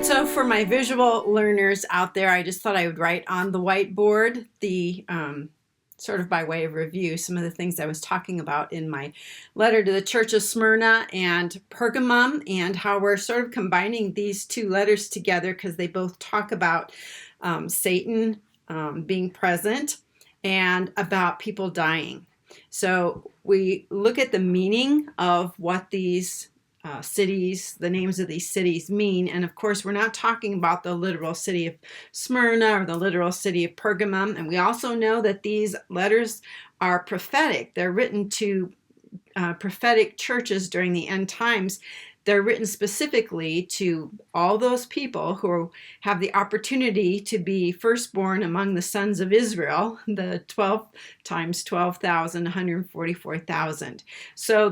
So for my visual learners out there, I just thought I would write on the whiteboard the sort of by way of review, some of the things I was talking about in my letter to the Church of Smyrna and Pergamum, and how we're sort of combining these two letters together because they both talk about Satan being present and about people dying. So we look at the meaning of what these cities, the names of these cities mean. And of course, we're not talking about the literal city of Smyrna or the literal city of Pergamum. And we also know that these letters are prophetic. They're written to prophetic churches during the end times. They're written specifically to all those people who have the opportunity to be firstborn among the sons of Israel, the 12 times 12,000, 144,000. So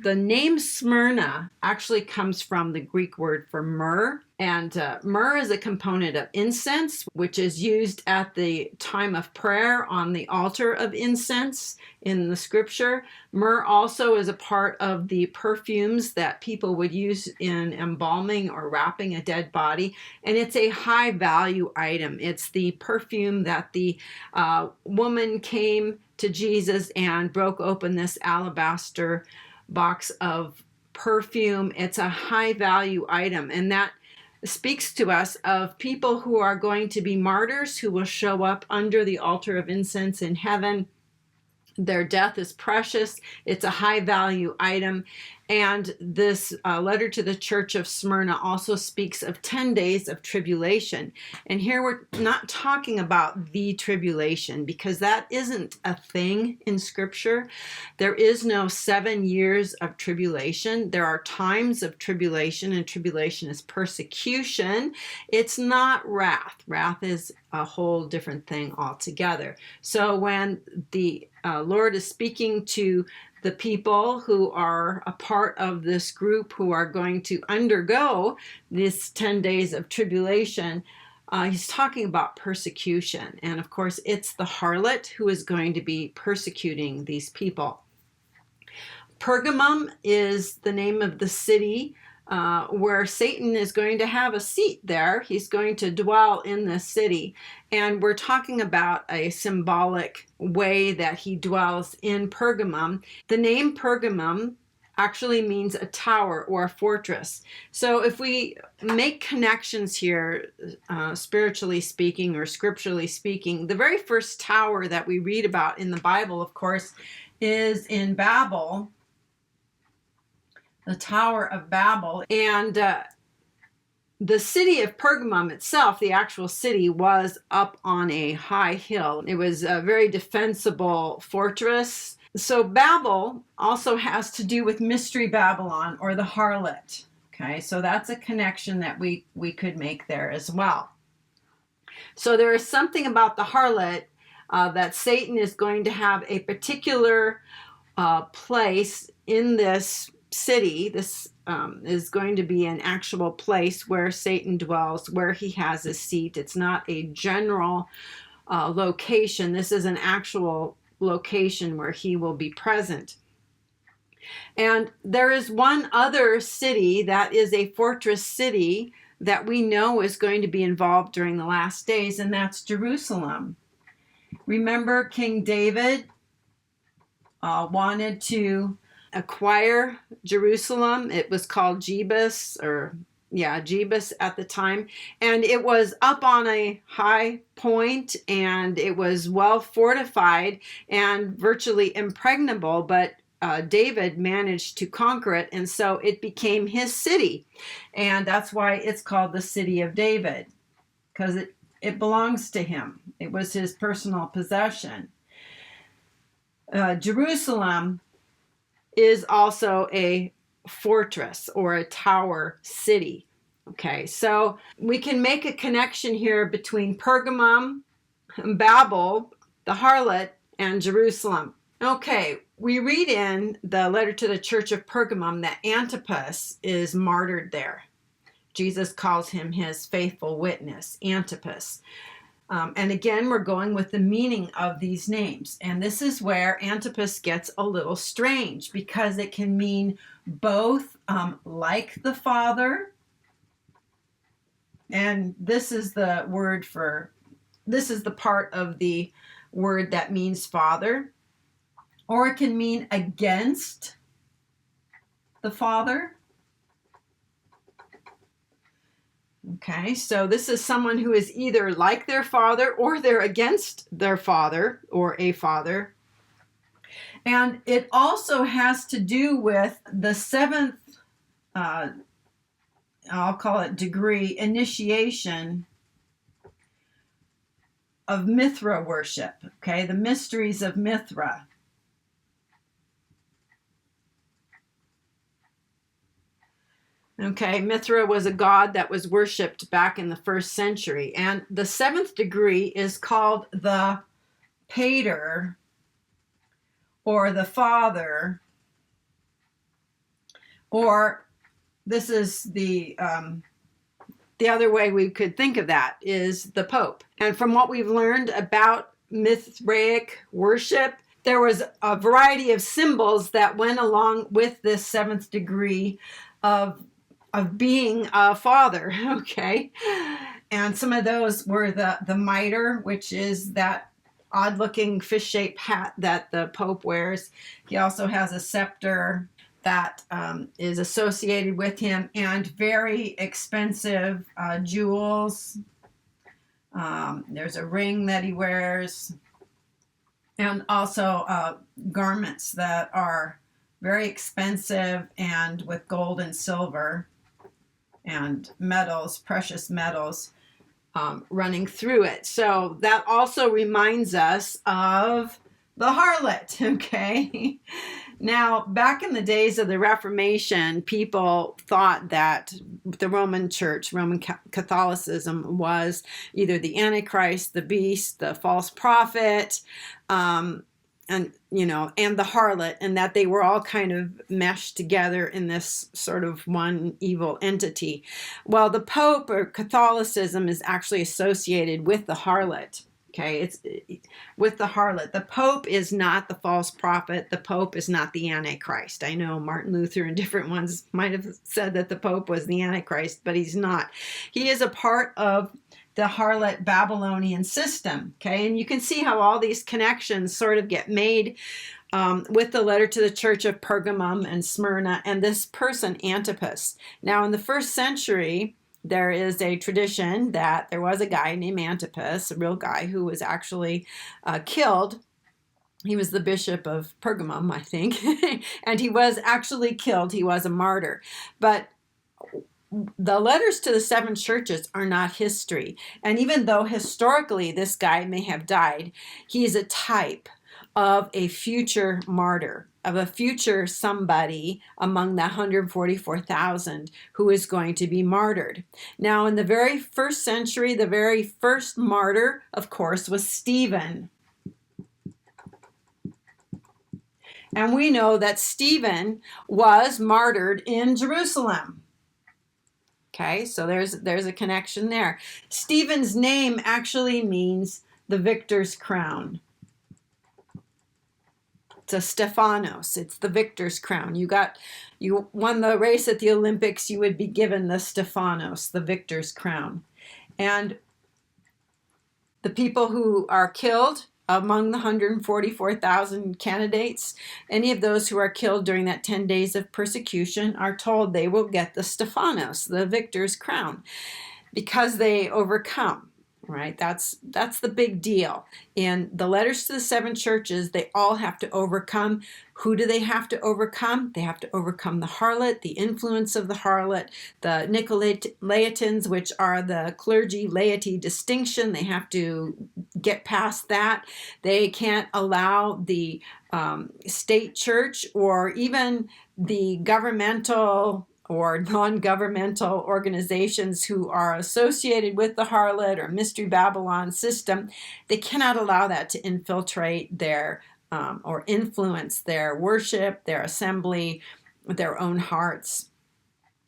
the name Smyrna actually comes from the Greek word for myrrh. And myrrh is a component of incense, which is used at the time of prayer on the altar of incense in the scripture. Myrrh also is a part of the perfumes that people would use in embalming or wrapping a dead body. And it's a high value item. It's the perfume that the woman came to Jesus and broke open this alabaster box of perfume. It's a high value item, and that speaks to us of people who are going to be martyrs who will show up under the altar of incense in heaven. Their death is precious. It's a high value item. And this letter to the Church of Smyrna also speaks of 10 days of tribulation. And here we're not talking about the tribulation, because that isn't a thing in Scripture. There is no 7 years of tribulation. There are times of tribulation, and tribulation is persecution. It's not wrath. Wrath is a whole different thing altogether. So when the Lord is speaking to the people who are a part of this group who are going to undergo this 10 days of tribulation, he's talking about persecution. And of course, it's the harlot who is going to be persecuting these people. Pergamum is the name of the city where Satan is going to have a seat there. He's going to dwell in this city. And we're talking about a symbolic way that he dwells in Pergamum. The name Pergamum actually means a tower or a fortress. So if we make connections here, spiritually speaking or scripturally speaking, the very first tower that we read about in the Bible, of course, is in Babel, the Tower of Babel. And the city of Pergamum itself, the actual city, was up on a high hill. It was a very defensible fortress. So Babel also has to do with Mystery Babylon, or the harlot. Okay, so that's a connection that we could make there as well. So there is something about the harlot that Satan is going to have a particular place in this city. This is going to be an actual place where Satan dwells, where he has a seat. It's not a general location. This is an actual location where he will be present. And there is one other city that is a fortress city that we know is going to be involved during the last days, and that's Jerusalem. Remember, King David wanted to acquire Jerusalem. It was called Jebus at the time. And it was up on a high point, and it was well fortified and virtually impregnable, but David managed to conquer it, and so it became his city. And that's why it's called the City of David, because it belongs to him. It was his personal possession. Jerusalem is also a fortress or a tower city. Okay, so we can make a connection here between Pergamum, Babel, the harlot, and Jerusalem. Okay, we read in the letter to the Church of Pergamum that Antipas is martyred there. Jesus calls him his faithful witness, Antipas. And again, we're going with the meaning of these names. And this is where Antipas gets a little strange, because it can mean both like the Father And this is the this is the part of the word that means father, or it can mean against the father. Okay, so this is someone who is either like their father or they're against their father or a father. And it also has to do with the seventh, I'll call it degree, initiation of Mithra worship. Okay, the mysteries of Mithra. Okay, Mithra was a god that was worshipped back in the 1st century. And the 7th degree is called the pater, or the father, or this is the other way we could think of that is the Pope. And from what we've learned about Mithraic worship, there was a variety of symbols that went along with this 7th degree of being a father, okay? And some of those were the mitre, which is that odd-looking fish-shaped hat that the Pope wears. He also has a scepter that is associated with him, and very expensive jewels. There's a ring that he wears, and also garments that are very expensive and with gold and silver and metals, precious metals, running through it. So that also reminds us of the harlot, okay? Now, back in the days of the Reformation, people thought that the Roman Church, Roman Catholicism, was either the Antichrist, the beast, the false prophet, and the harlot, and that they were all kind of meshed together in this sort of one evil entity. Well, the Pope, or Catholicism, is actually associated with the harlot. Okay, it's with the harlot. The Pope is not the false prophet. The Pope is not the Antichrist. I know Martin Luther and different ones might have said that the Pope was the Antichrist, but he's not. He is a part of the harlot Babylonian system. Okay, and you can see how all these connections sort of get made with the letter to the church of Pergamum and Smyrna and this person Antipas. Now, in the 1st century, there is a tradition that there was a guy named Antipas, a real guy, who was actually killed. He was the bishop of Pergamum, I think, and he was actually killed. He was a martyr. But the letters to the 7 churches are not history. And even though historically this guy may have died, he is a type of a future martyr, of a future somebody among the 144,000 who is going to be martyred. Now, in the very 1st century, the very first martyr, of course, was Stephen. And we know that Stephen was martyred in Jerusalem. Okay, so there's a connection there. Stephen's name actually means the victor's crown. It's a Stephanos. It's the victor's crown. You won the race at the Olympics, you would be given the Stephanos, the victor's crown. And the people who are killed among the 144,000 candidates, any of those who are killed during that 10 days of persecution are told they will get the Stephanos, the victor's crown, because they overcome. Right? That's the big deal. In the letters to the 7 churches, they all have to overcome. Who do they have to overcome? They have to overcome the harlot, the influence of the harlot, the Nicolaitans, which are the clergy laity distinction. They have to get past that. They can't allow the state church or even the governmental or non-governmental organizations who are associated with the harlot or Mystery Babylon system. They cannot allow that to infiltrate their or influence their worship, their assembly, their own hearts.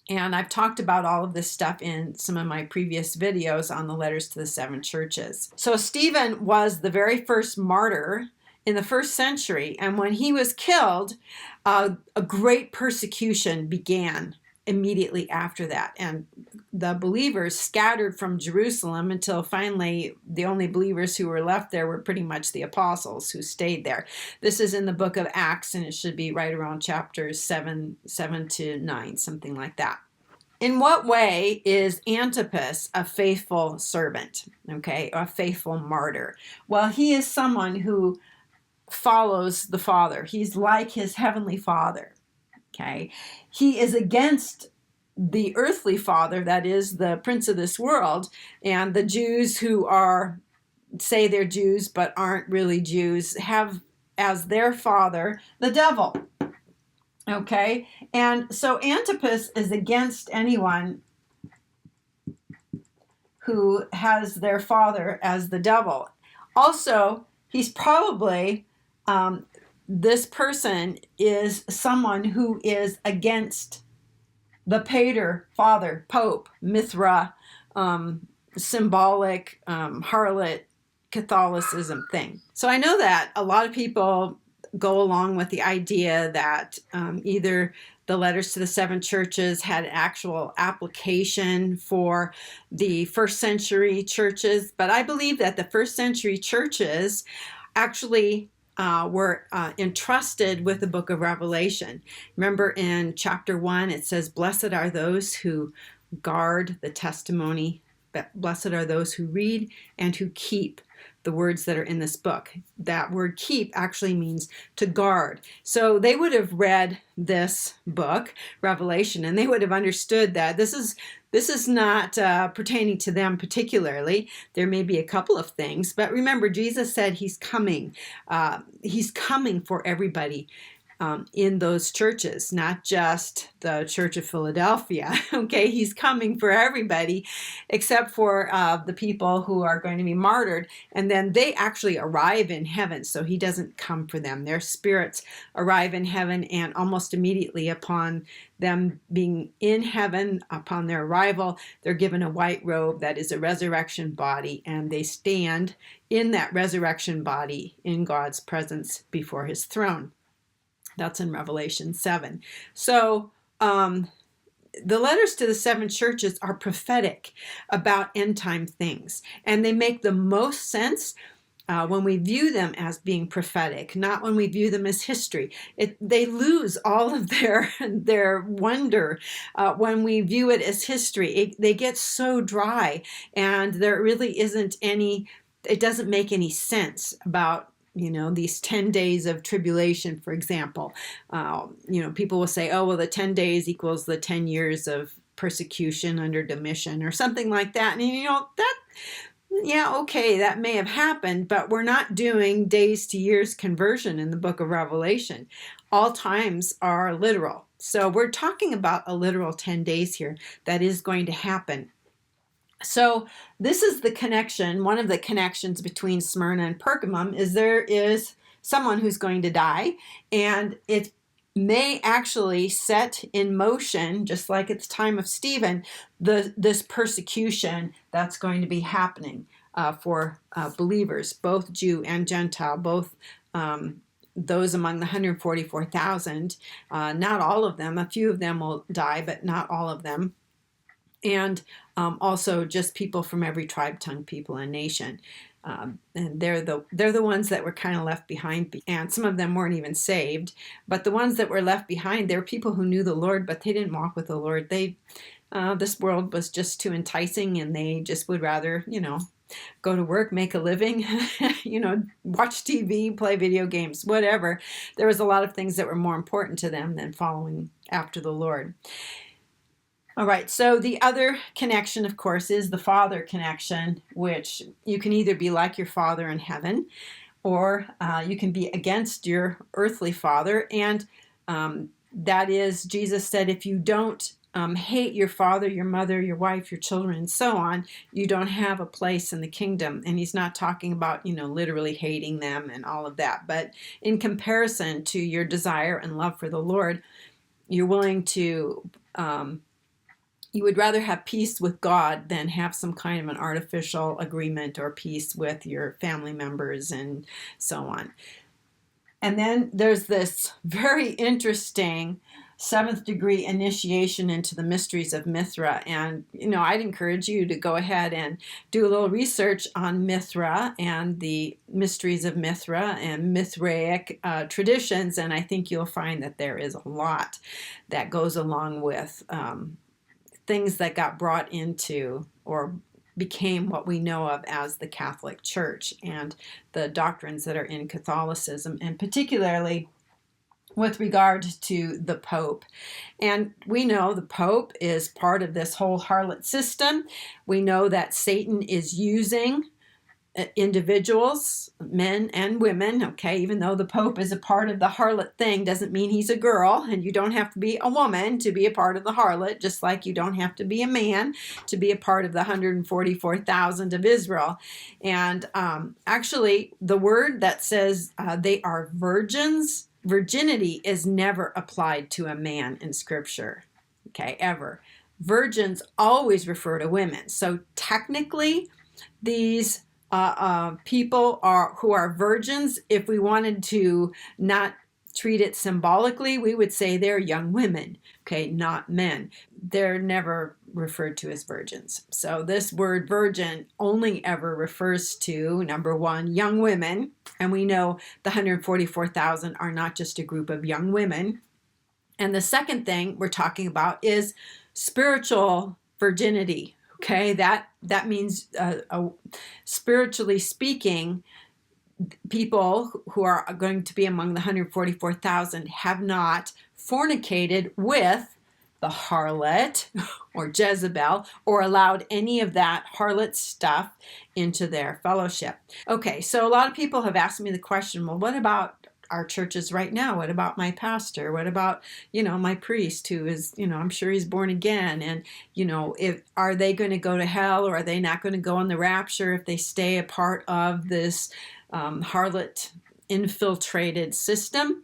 And I've talked about all of this stuff in some of my previous videos on the letters to the 7 churches. So Stephen was the very first martyr in the 1st century, and when he was killed, a great persecution began immediately after that. And the believers scattered from Jerusalem until finally the only believers who were left there were pretty much the apostles who stayed there. This is in the book of Acts, and it should be right around chapters 7 to 9, something like that. In what way is Antipas a faithful servant, okay, a faithful martyr? Well, he is someone who follows the Father. He's like his heavenly Father, okay? He is against the earthly father, that is the prince of this world, and the Jews who say they're Jews but aren't really Jews, have as their father the devil. Okay, and so Antipas is against anyone who has their father as the devil. Also, he's probably, this person is someone who is against the pater father, Pope, Mithra, symbolic, harlot, Catholicism thing. So I know that a lot of people go along with the idea that either the letters to the seven churches had actual application for the first century churches, but I believe that the first century churches actually were entrusted with the book of Revelation. Remember in chapter 1, it says, "Blessed are those who guard the testimony. Blessed are those who read and who keep the words that are in this book." That word keep actually means to guard. So they would have read this book, Revelation, and they would have understood that this is not pertaining to them particularly. There may be a couple of things, but remember, Jesus said he's coming. He's coming for everybody. In those churches, not just the Church of Philadelphia. Okay, he's coming for everybody except for the people who are going to be martyred, and then they actually arrive in heaven, so he doesn't come for them. Their spirits arrive in heaven, and almost immediately upon them being in heaven, upon their arrival, they're given a white robe that is a resurrection body, and they stand in that resurrection body in God's presence before his throne. That's in Revelation 7. So the letters to the seven churches are prophetic about end time things, and they make the most sense when we view them as being prophetic, not when we view them as history. They lose all of their wonder when we view it as history. They get so dry, and there really isn't any, it doesn't make any sense about these 10 days of tribulation, for example. People will say, oh, well, the 10 days equals the 10 years of persecution under Domitian or something like that. And, okay, that may have happened, but we're not doing days to years conversion in the book of Revelation. All times are literal. So we're talking about a literal 10 days here that is going to happen. So this is the connection. One of the connections between Smyrna and Pergamum is there is someone who's going to die, and it may actually set in motion, just like at the time of Stephen, this persecution that's going to be happening for believers, both Jew and Gentile, both those among the 144,000. Not all of them. A few of them will die, but not all of them. And also just people from every tribe, tongue, people, and nation. And they're the ones that were kind of left behind, and some of them weren't even saved. But the ones that were left behind, they're people who knew the Lord, but they didn't walk with the Lord. This world was just too enticing, and they just would rather, go to work, make a living, watch TV, play video games, whatever. There was a lot of things that were more important to them than following after the Lord. All right, so the other connection, of course, is the Father connection, which you can either be like your Father in heaven, or you can be against your earthly father. And that is, Jesus said, if you don't hate your father, your mother, your wife, your children, and so on, you don't have a place in the kingdom. And he's not talking about, literally hating them and all of that. But in comparison to your desire and love for the Lord, you're willing to... you would rather have peace with God than have some kind of an artificial agreement or peace with your family members and so on. And then there's this very interesting seventh degree initiation into the mysteries of Mithra. And, I'd encourage you to go ahead and do a little research on Mithra and the mysteries of Mithra and Mithraic traditions. And I think you'll find that there is a lot that goes along with things that got brought into or became what we know of as the Catholic Church and the doctrines that are in Catholicism, and particularly with regard to the Pope. And we know the Pope is part of this whole harlot system. We know that Satan is using individuals, men and women, okay, even though the Pope is a part of the harlot thing, doesn't mean he's a girl, and you don't have to be a woman to be a part of the harlot, just like you don't have to be a man to be a part of the 144,000 of Israel. And actually, the word that says they are virgins, virginity is never applied to a man in Scripture, okay, ever. Virgins always refer to women. So technically, these people who are virgins, if we wanted to not treat it symbolically, we would say they're young women, okay, not men. They're never referred to as virgins. So this word virgin only ever refers to, number one, young women. And we know the 144,000 are not just a group of young women. And the second thing we're talking about is spiritual virginity. Okay, that means spiritually speaking, people who are going to be among the 144,000 have not fornicated with the harlot or Jezebel or allowed any of that harlot stuff into their fellowship. Okay, so a lot of people have asked me the question, well, what about our churches right now? What about my pastor? What about, my priest who is, I'm sure he's born again. And, are they going to go to hell, or are they not going to go on the rapture if they stay a part of this harlot infiltrated system?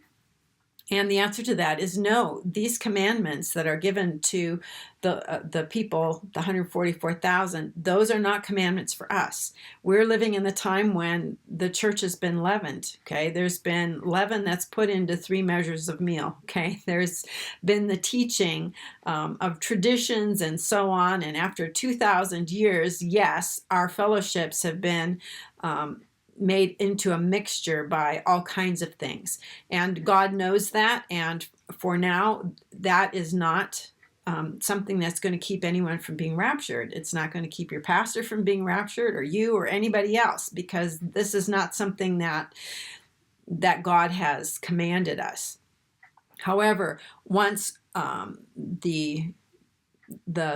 And the answer to that is no. These commandments that are given to the people, the 144,000, those are not commandments for us. We're living in the time when the church has been leavened, okay? There's been leaven that's put into 3 measures of meal, okay? There's been the teaching of traditions and so on. And after 2,000 years, yes, our fellowships have been made into a mixture by all kinds of things. And God knows that. And for now, that is not something that's going to keep anyone from being raptured. It's not going to keep your pastor from being raptured, or you, or anybody else, because this is not something that God has commanded us. However, once the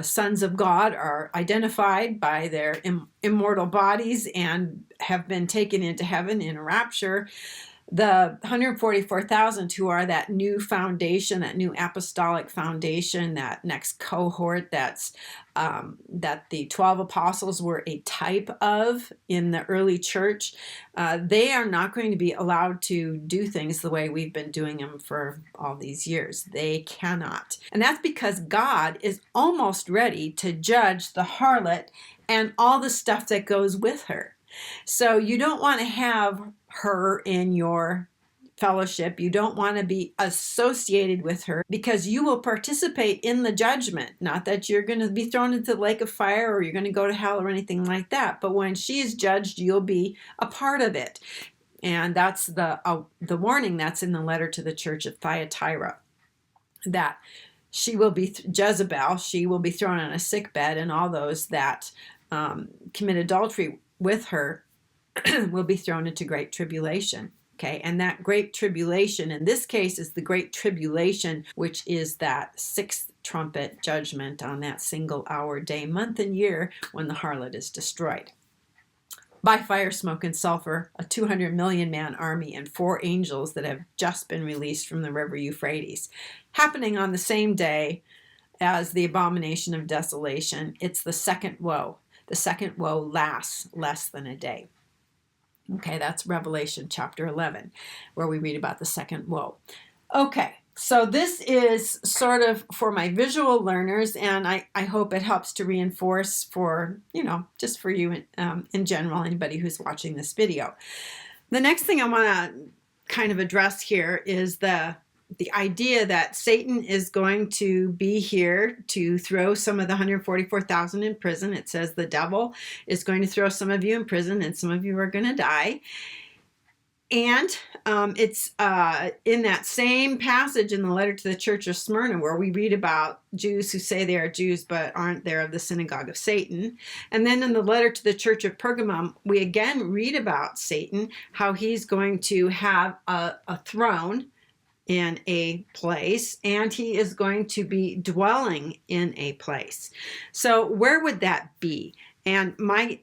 sons of God are identified by their immortal bodies and have been taken into heaven in a rapture, the 144,000 who are that new foundation, that new apostolic foundation, that next cohort that the 12 apostles were a type of in the early church, they are not going to be allowed to do things the way we've been doing them for all these years. They cannot. And that's because God is almost ready to judge the harlot and all the stuff that goes with her. So you don't want to have her in your fellowship. You don't want to be associated with her, because you will participate in the judgment. Not that you're going to be thrown into the lake of fire or you're going to go to hell or anything like that. But when she's judged, you'll be a part of it. And that's the warning that's in the letter to the church of Thyatira, that she will be Jezebel. She will be thrown on a sick bed, and all those that commit adultery with her will be thrown into great tribulation. Okay, and that great tribulation in this case is the great tribulation, which is that 6th trumpet judgment on that single hour, day, month, and year when the harlot is destroyed. By fire, smoke, and sulfur, a 200 million man army and 4 angels that have just been released from the river Euphrates. Happening on the same day as the abomination of desolation, it's the second woe. The second woe lasts less than a day. Okay, that's Revelation chapter 11, where we read about the second woe. Okay, so this is sort of for my visual learners, and I hope it helps to reinforce for, just for you in general, anybody who's watching this video. The next thing I want to kind of address here is the the idea that Satan is going to be here to throw some of the 144,000 in prison. It says the devil is going to throw some of you in prison and some of you are going to die. And it's in that same passage in the letter to the church of Smyrna where we read about Jews who say they are Jews but aren't. They're of the synagogue of Satan. And then in the letter to the church of Pergamum, we again read about Satan, how he's going to have a throne in a place, and he is going to be dwelling in a place. So where would that be? And my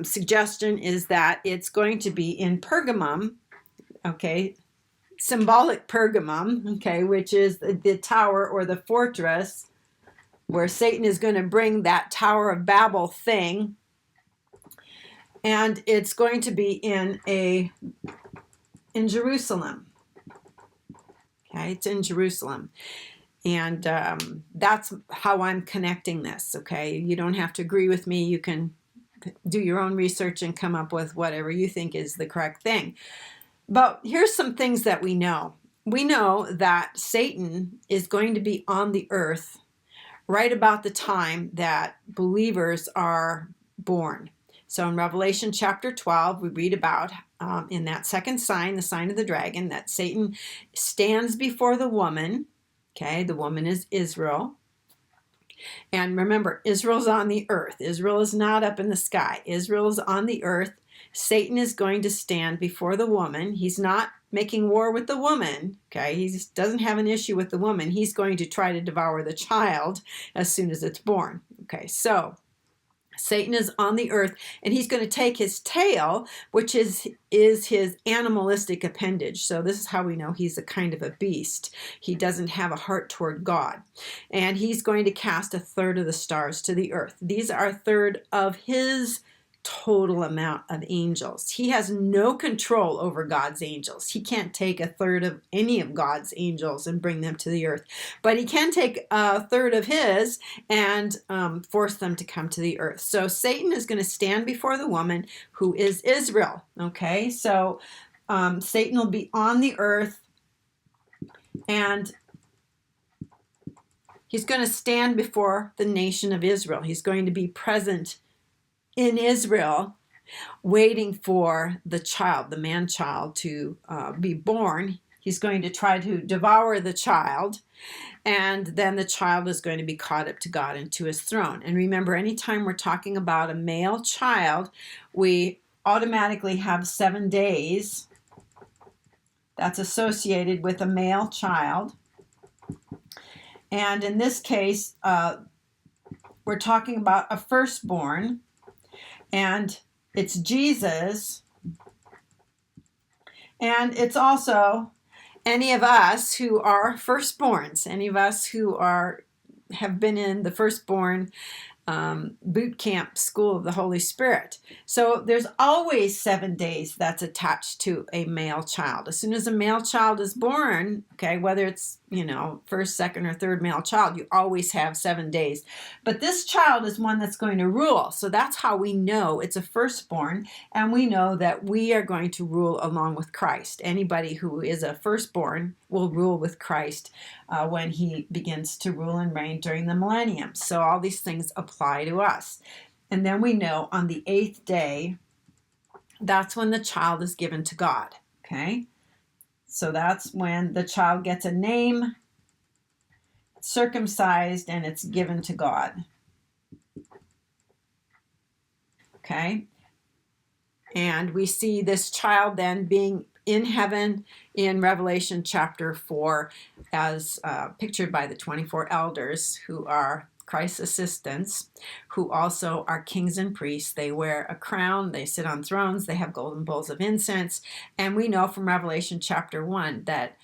suggestion is that it's going to be in Pergamum, okay, symbolic Pergamum, okay, which is the tower or the fortress where Satan is going to bring that Tower of Babel thing, and it's going to be in Jerusalem. Okay, it's in Jerusalem. And that's how I'm connecting this, okay? You don't have to agree with me. You can do your own research and come up with whatever you think is the correct thing. But here's some things that we know. We know that Satan is going to be on the earth right about the time that believers are born. So in Revelation chapter 12, we read about in that second sign, the sign of the dragon, that Satan stands before the woman. Okay, the woman is Israel. And remember, Israel's on the earth. Israel is not up in the sky. Israel is on the earth. Satan is going to stand before the woman. He's not making war with the woman. Okay, he doesn't have an issue with the woman. He's going to try to devour the child as soon as it's born. Okay, so Satan is on the earth, and he's going to take his tail, which is his animalistic appendage. So this is how we know he's a kind of a beast. He doesn't have a heart toward God. And he's going to cast a third of the stars to the earth. These are a third of his total amount of angels. He has no control over God's angels. He can't take a third of any of God's angels and bring them to the earth, but he can take a third of his and force them to come to the earth. So Satan is going to stand before the woman who is Israel. Okay, so Satan will be on the earth, and he's going to stand before the nation of Israel. He's going to be present in Israel, waiting for the child, the man-child, to be born. He's going to try to devour the child, and then the child is going to be caught up to God and to his throne. And remember, anytime we're talking about a male child, we automatically have 7 days that's associated with a male child. And in this case, we're talking about a firstborn. And it's Jesus, and it's also any of us who are firstborns, any of us who have been in the firstborn boot camp school of the Holy Spirit. So there's always 7 days that's attached to a male child. As soon as a male child is born, okay, whether it's, first, second, or third male child, you always have 7 days. But this child is one that's going to rule. So that's how we know it's a firstborn, and we know that we are going to rule along with Christ. Anybody who is a firstborn will rule with Christ when he begins to rule and reign during the millennium. So all these things apply to us. And then we know on the 8th day, that's when the child is given to God. Okay? So that's when the child gets a name, circumcised, and it's given to God. Okay? And we see this child then being in heaven in Revelation chapter 4 as pictured by the 24 elders who are Christ's assistants, who also are kings and priests. They wear a crown, they sit on thrones, they have golden bowls of incense, and we know from Revelation chapter 1 that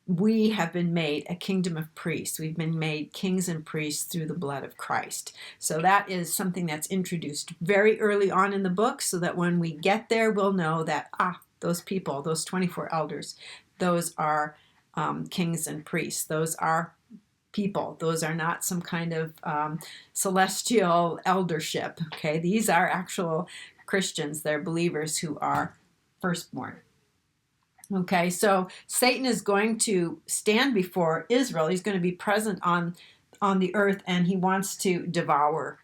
we have been made a kingdom of priests. We've been made kings and priests through the blood of Christ. So that is something that's introduced very early on in the book, so that when we get there, we'll know that, those people, those 24 elders, those are kings and priests. Those are people. Those are not some kind of celestial eldership. Okay, these are actual Christians. They're believers who are firstborn. Okay, so Satan is going to stand before Israel. He's going to be present on the earth, and he wants to devour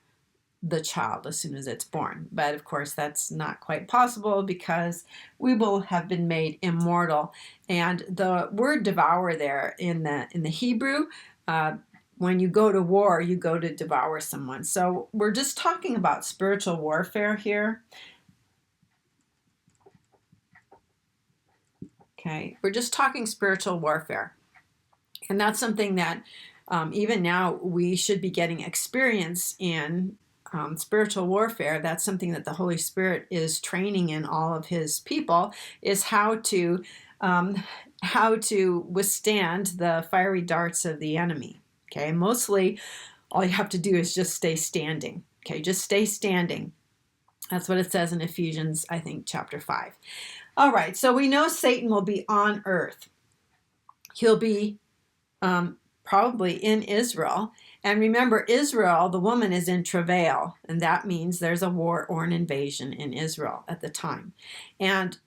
the child as soon as it's born. But of course, that's not quite possible because we will have been made immortal. And the word devour there in the Hebrew, when you go to war, you go to devour someone. So we're just talking about spiritual warfare here. Okay, we're just talking spiritual warfare. And that's something that even now we should be getting experience in spiritual warfare. That's something that the Holy Spirit is training in all of his people, is um, how to withstand the fiery darts of the enemy. Okay, mostly all you have to do is just stay standing. Okay, just stay standing. That's what it says in Ephesians, I think, chapter 5. All right, so we know Satan will be on earth. He'll be probably in Israel. And remember, Israel, the woman is in travail, and that means there's a war or an invasion in Israel at the time. And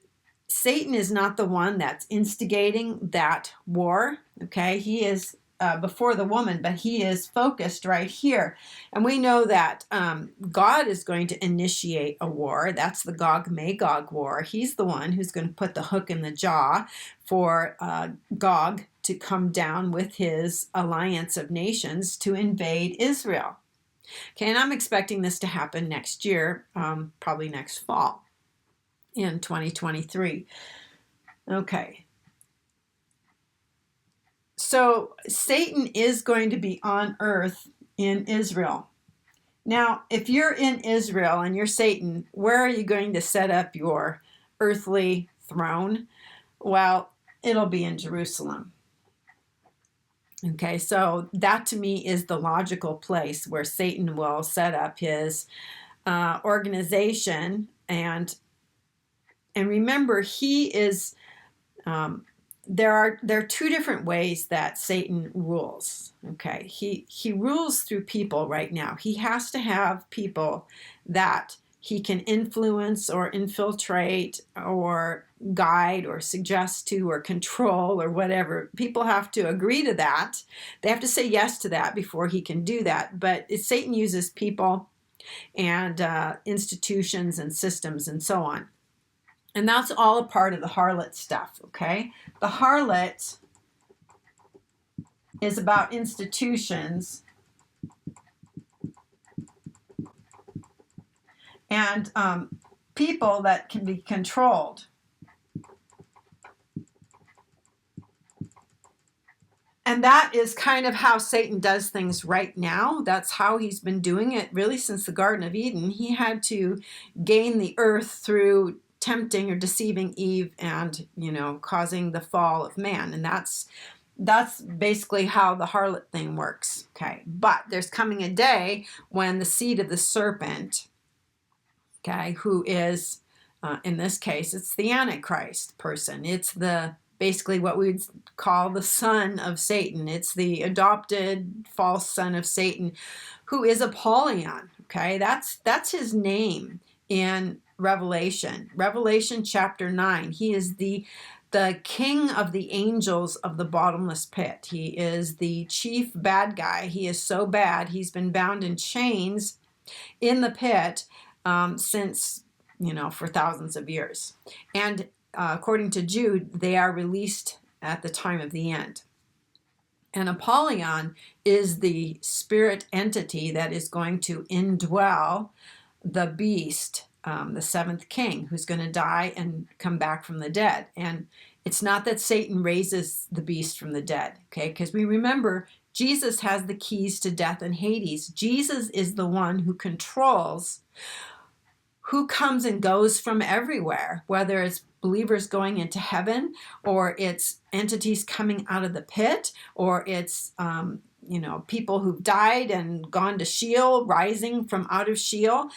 Satan is not the one that's instigating that war, okay? He is before the woman, but he is focused right here. And we know that God is going to initiate a war. That's the Gog-Magog war. He's the one who's going to put the hook in the jaw for Gog to come down with his alliance of nations to invade Israel. Okay, and I'm expecting this to happen next year, probably next fall in 2023. Okay. So Satan is going to be on earth in Israel. Now, if you're in Israel and you're Satan, where are you going to set up your earthly throne? Well, it'll be in Jerusalem. Okay, so that to me is the logical place where Satan will set up his organization. And remember, he is there are two different ways that Satan rules. Okay, he rules through people right now. He has to have people that he can influence or infiltrate or guide or suggest to or control or whatever. People have to agree to that. They have to say yes to that before he can do that. But Satan uses people and institutions and systems and so on. And that's all a part of the harlot stuff, okay? The harlot is about institutions and people that can be controlled. And that is kind of how Satan does things right now. That's how he's been doing it really since the Garden of Eden. He had to gain the earth through tempting or deceiving Eve and, causing the fall of man. And that's basically how the harlot thing works. Okay. But there's coming a day when the seed of the serpent, okay, who is, in this case, it's the Antichrist person. It's basically what we would call the son of Satan. It's the adopted false son of Satan, who is Apollyon. Okay. That's his name in Revelation chapter 9. He is the king of the angels of the bottomless pit. He is the chief bad guy. He is so bad. He's been bound in chains in the pit since, for thousands of years. And according to Jude, they are released at the time of the end. And Apollyon is the spirit entity that is going to indwell the beast, the seventh king, who's going to die and come back from the dead. And it's not that Satan raises the beast from the dead, okay? Because we remember Jesus has the keys to death and Hades. Jesus is the one who controls who comes and goes from everywhere, whether it's believers going into heaven or it's entities coming out of the pit or it's people who've died and gone to Sheol, rising from out of Sheol.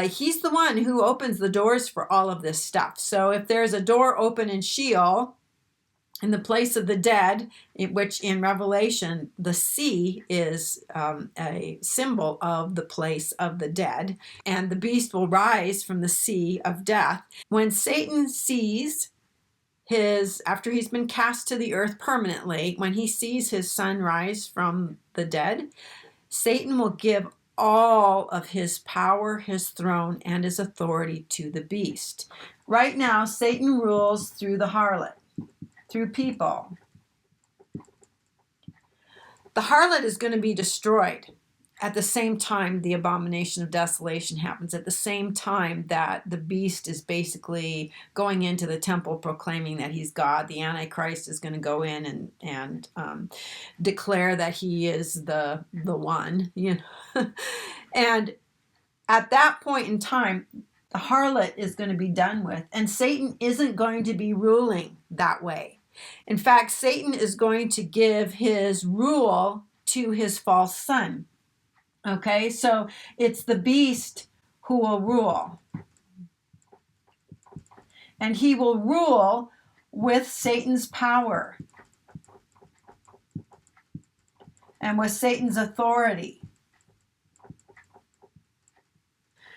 He's the one who opens the doors for all of this stuff. So if there's a door open in Sheol, in the place of the dead, which in Revelation, the sea is a symbol of the place of the dead, and the beast will rise from the sea of death. When Satan sees after he's been cast to the earth permanently, when he sees his son rise from the dead, Satan will give all of his power, his throne, and his authority to the beast. Right now, Satan rules through the harlot, through people. The harlot is going to be destroyed at the same time the abomination of desolation happens, at the same time that the beast is basically going into the temple proclaiming that he's God. The Antichrist is going to go in and declare that he is the one, you know. And at that point in time, the harlot is going to be done with, and Satan isn't going to be ruling that way. In fact, Satan is going to give his rule to his false son. Okay, so it's the beast who will rule. And he will rule with Satan's power and with Satan's authority.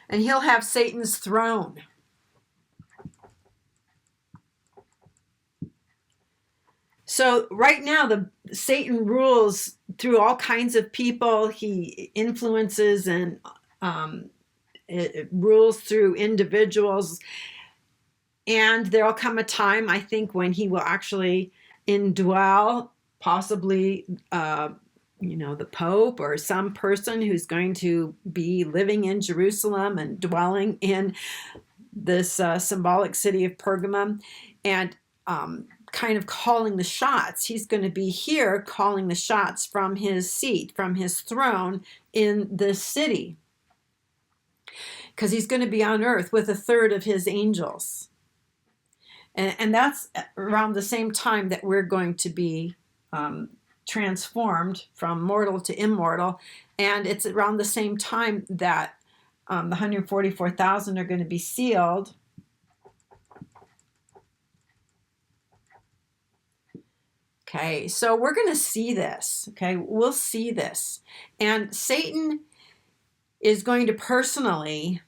And he'll have Satan's throne. So right now, Satan rules through all kinds of people. He influences and it rules through individuals. And there'll come a time, I think, when he will actually indwell possibly, the Pope or some person who's going to be living in Jerusalem and dwelling in this symbolic city of Pergamum, and kind of calling the shots. He's going to be here calling the shots from his seat, from his throne in this city, because he's going to be on earth with a third of his angels. And that's around the same time that we're going to be transformed from mortal to immortal. And it's around the same time that the 144,000 are going to be sealed. Okay, so we're going to see this. Okay, we'll see this. And Satan is going to personally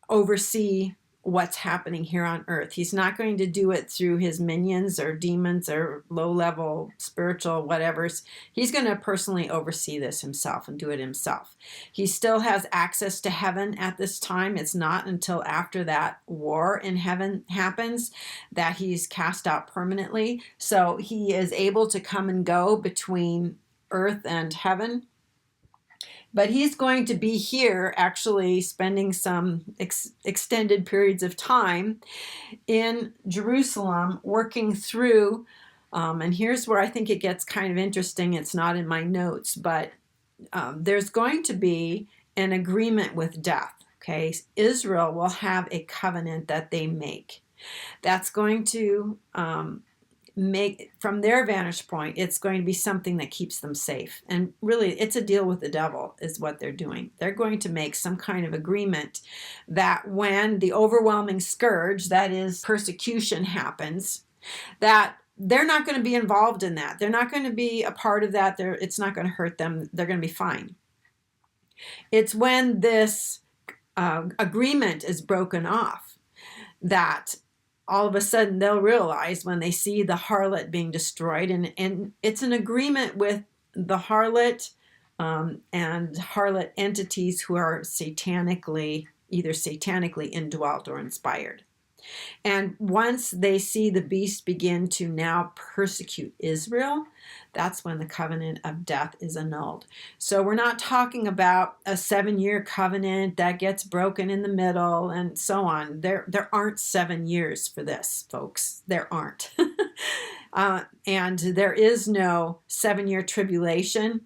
oversee what's happening here on earth. He's not going to do it through his minions or demons or low-level spiritual whatevers. He's going to personally oversee this himself and do it himself. He still has access to heaven at this time. It's not until after that war in heaven happens that he's cast out permanently. So he is able to come and go between earth and heaven. But he's going to be here actually spending some extended periods of time in Jerusalem working through, and here's where I think it gets kind of interesting. It's not in my notes, but there's going to be an agreement with death. Okay, Israel will have a covenant that they make. That's going to make, from their vantage point, it's going to be something that keeps them safe. And really, it's a deal with the devil is what they're doing. They're going to make some kind of agreement that when the overwhelming scourge, that is persecution, happens, that they're not going to be involved in that. They're not going to be a part of that. It's not going to hurt them. They're going to be fine. It's when this agreement is broken off that all of a sudden they'll realize when they see the harlot being destroyed, and it's an agreement with the harlot and harlot entities who are either satanically indwelt or inspired. And once they see the beast begin to now persecute Israel, that's when the covenant of death is annulled. So we're not talking about a 7-year covenant that gets broken in the middle and so on. There aren't 7 years for this, folks. There aren't. And there is no 7-year tribulation.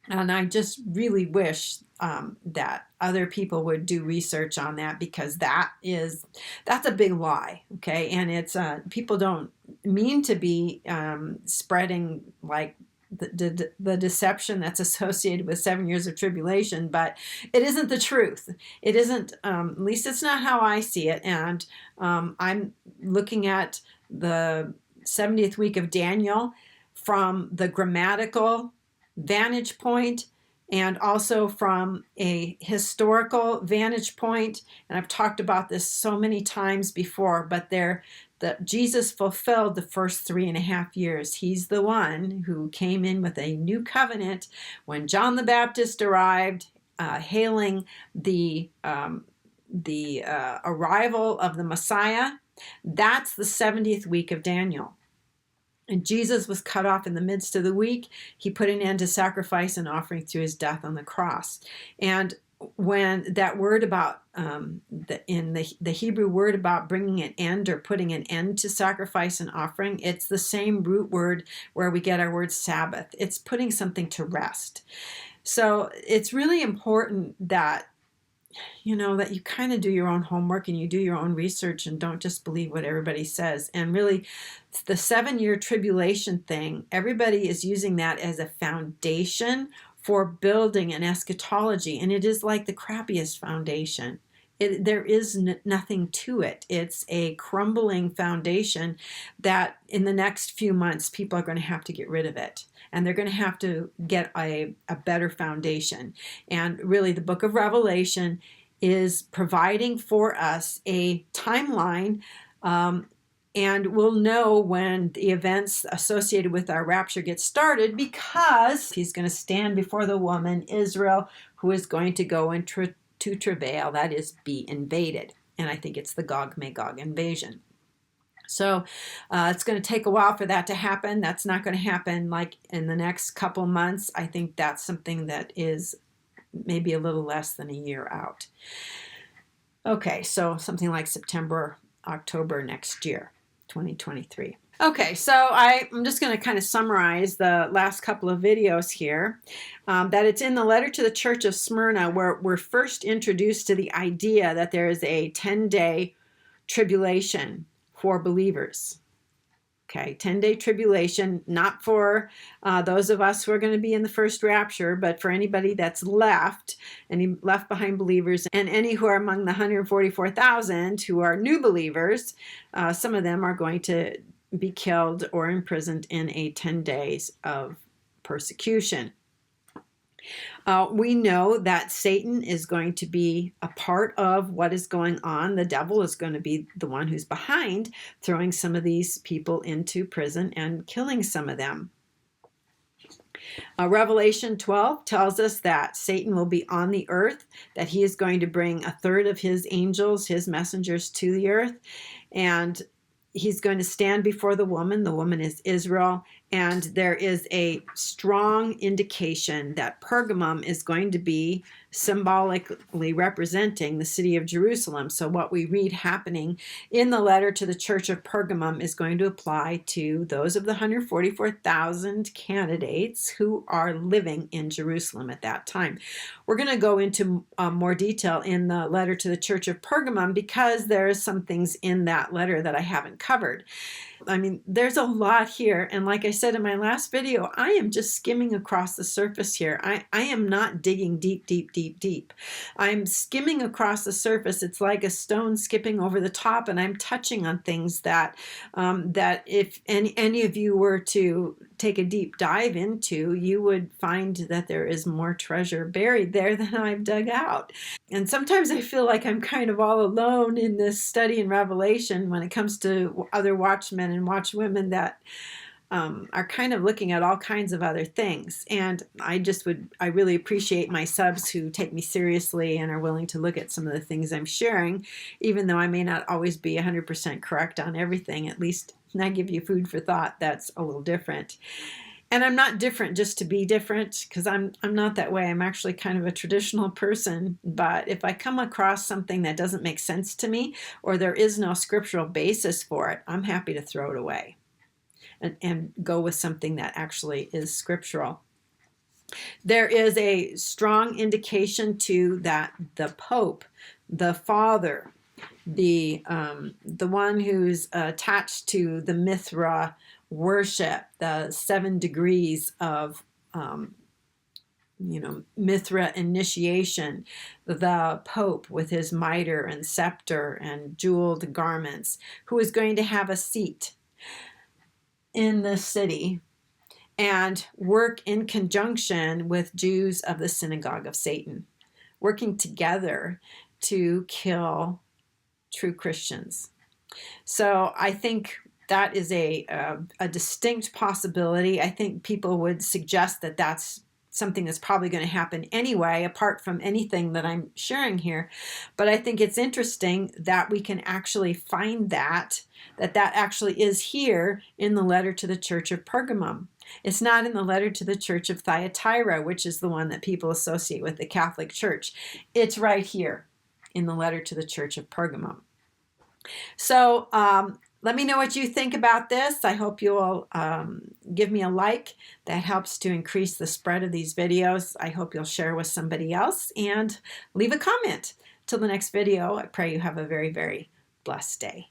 And I just really wish that other people would do research on that, because that's a big lie, okay? And it's people don't mean to be spreading like the deception that's associated with 7 years of tribulation, but it isn't the truth. It isn't, at least it's not how I see it. And I'm looking at the 70th week of Daniel from the grammatical vantage point and also from a historical vantage point. And I've talked about this so many times before, but there that Jesus fulfilled the first 3.5 years. He's the one who came in with a new covenant when John the Baptist arrived, hailing the arrival of the Messiah. That's the 70th week of Daniel. And Jesus was cut off in the midst of the week. He put an end to sacrifice and offering through his death on the cross. And when that word about, in the Hebrew word about bringing an end or putting an end to sacrifice and offering, it's the same root word where we get our word Sabbath. It's putting something to rest. So it's really important that that you kind of do your own homework and you do your own research and don't just believe what everybody says. And really, the 7-year tribulation thing, everybody is using that as a foundation for building an eschatology. And it is like the crappiest foundation. There is nothing to it. It's a crumbling foundation that in the next few months, people are going to have to get rid of it. And they're going to have to get a better foundation. And really, the book of Revelation is providing for us a timeline, and we'll know when the events associated with our rapture get started, because he's going to stand before the woman, Israel, who is going to go into travail, that is, be invaded. And I think it's the Gog-Magog invasion. So it's going to take a while for that to happen. That's not going to happen like in the next couple months. I think that's something that is maybe a little less than a year out. Okay, so something like September, October next year, 2023. Okay, so I'm just going to kind of summarize the last couple of videos here. That it's in the letter to the Church of Smyrna where we're first introduced to the idea that there is a 10-day tribulation for believers. Okay, 10-day tribulation, not for those of us who are going to be in the first rapture, but for anybody that's left, any left behind believers, and any who are among the 144,000 who are new believers. Some of them are going to be killed or imprisoned in a 10 days of persecution. We know that Satan is going to be a part of what is going on. The devil is going to be the one who's behind throwing some of these people into prison and killing some of them. Revelation 12 tells us that Satan will be on the earth, that he is going to bring 1/3 of his angels, his messengers, to the earth, and he's going to stand before the woman. The woman is Israel, and there is a strong indication that Pergamum is going to be symbolically representing the city of Jerusalem. So what we read happening in the letter to the Church of Pergamum is going to apply to those of the 144,000 candidates who are living in Jerusalem at that time. We're going to go into more detail in the letter to the Church of Pergamum because there are some things in that letter that I haven't covered. I mean, there's a lot here. And like I said in my last video, I am just skimming across the surface here. I am not digging deep, deep, deep, deep. I'm skimming across the surface. It's like a stone skipping over the top, and I'm touching on things that that if any of you were to take a deep dive into, you would find that there is more treasure buried there than I've dug out. And sometimes I feel like I'm kind of all alone in this study in Revelation when it comes to other watchmen and watchwomen that are kind of looking at all kinds of other things. And I really appreciate my subs who take me seriously and are willing to look at some of the things I'm sharing, even though I may not always be 100% correct on everything. At least I give you food for thought that's a little different. And I'm not different just to be different, because I'm not that way. I'm actually kind of a traditional person. But if I come across something that doesn't make sense to me, or there is no scriptural basis for it, I'm happy to throw it away and go with something that actually is scriptural. There is a strong indication too that the Pope, the Father, the one who's attached to the Mithra worship, the 7 degrees of Mithra initiation, the Pope with his mitre and scepter and jeweled garments, who is going to have a seat in the city and work in conjunction with Jews of the synagogue of Satan, working together to kill true Christians. So I think that is a distinct possibility. I think people would suggest that that's something that's probably going to happen anyway, apart from anything that I'm sharing here. But I think it's interesting that we can actually find that actually is here in the letter to the church of Pergamum. It's not in the letter to the church of Thyatira, which is the one that people associate with the Catholic Church. It's right here in the letter to the church of Pergamum. So let me know what you think about this. I hope you'll give me a like. That helps to increase the spread of these videos. I hope you'll share with somebody else and leave a comment. Till the next video, I pray you have a very, very blessed day.